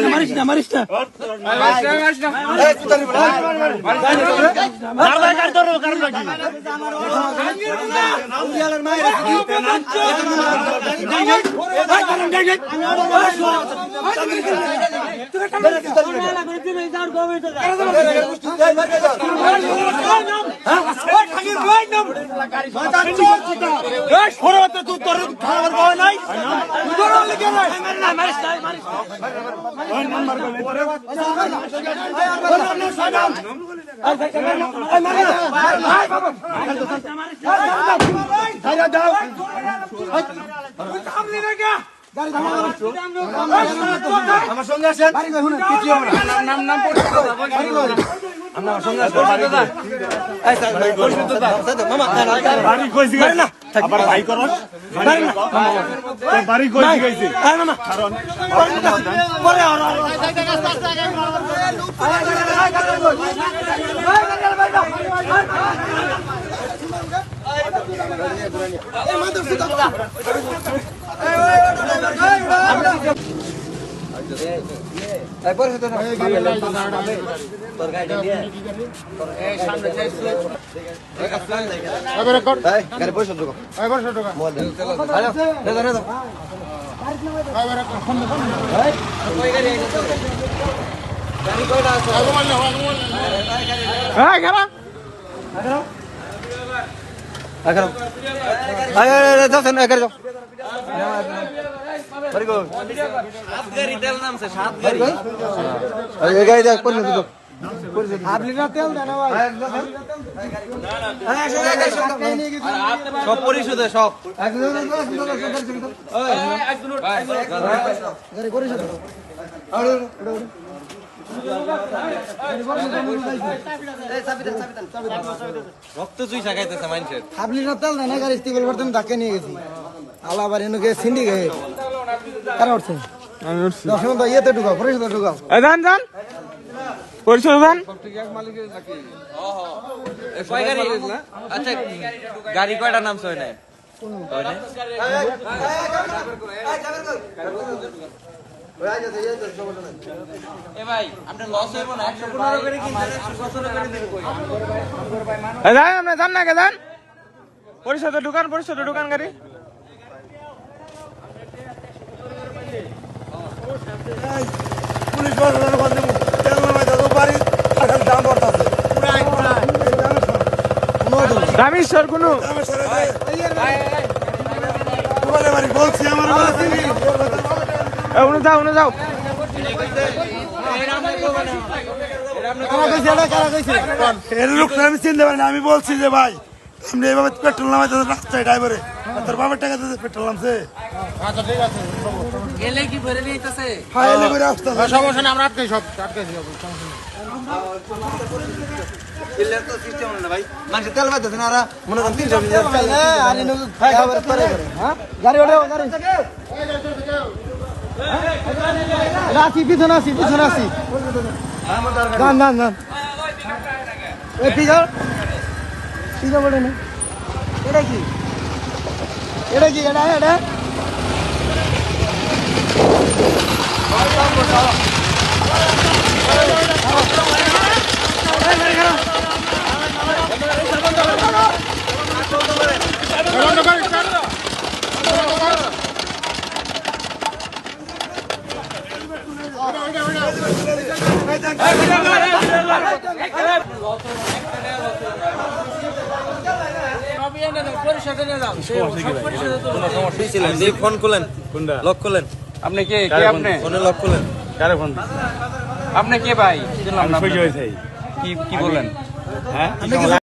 মারিস না মারিস না আমার সঙ্গে আসেন সব পরিশোধে সব রক্ত চুই সাকাইতেছে মানুষের হাবলির তেল না গাড়ি স্টিবল করতেন তাকে নিয়ে গেছি আলাবার এনুকে সিন্ডিকেট কারা উঠছে আমি উঠছি দশম তো ইয়েতে ঢুকাও পরিশোধে ঢুকাও যান যান পরিশোধ যান কয় গাড়ি না আচ্ছা গাড়ি কয়টা নাম সয় নাই পরিষদে ঢুকান গাড়ি পুলিশ রামেশ্বর কোনো বলছি আমার যাও যাও আমি চিনতে পারি না আমি বলছি যে ভাই আপনি এইভাবে পেট্রোল নামাই রাস্তায় ড্রাইভারে তোর বাবার টাকা পেট্রোল নামছে সমস্যা না আমরা আটকাই সব তেল পাইতেছে না মনে করেন 300 গাড়ি ওঠে পিছনে আসি পিজা বলে না এটা কি এটা ফোন খুলেন লক খুলেন আপনি কে আপনি ফোনে লক খুলেন কারে ফোন আপনি কে ভাই কি বলেন হ্যাঁ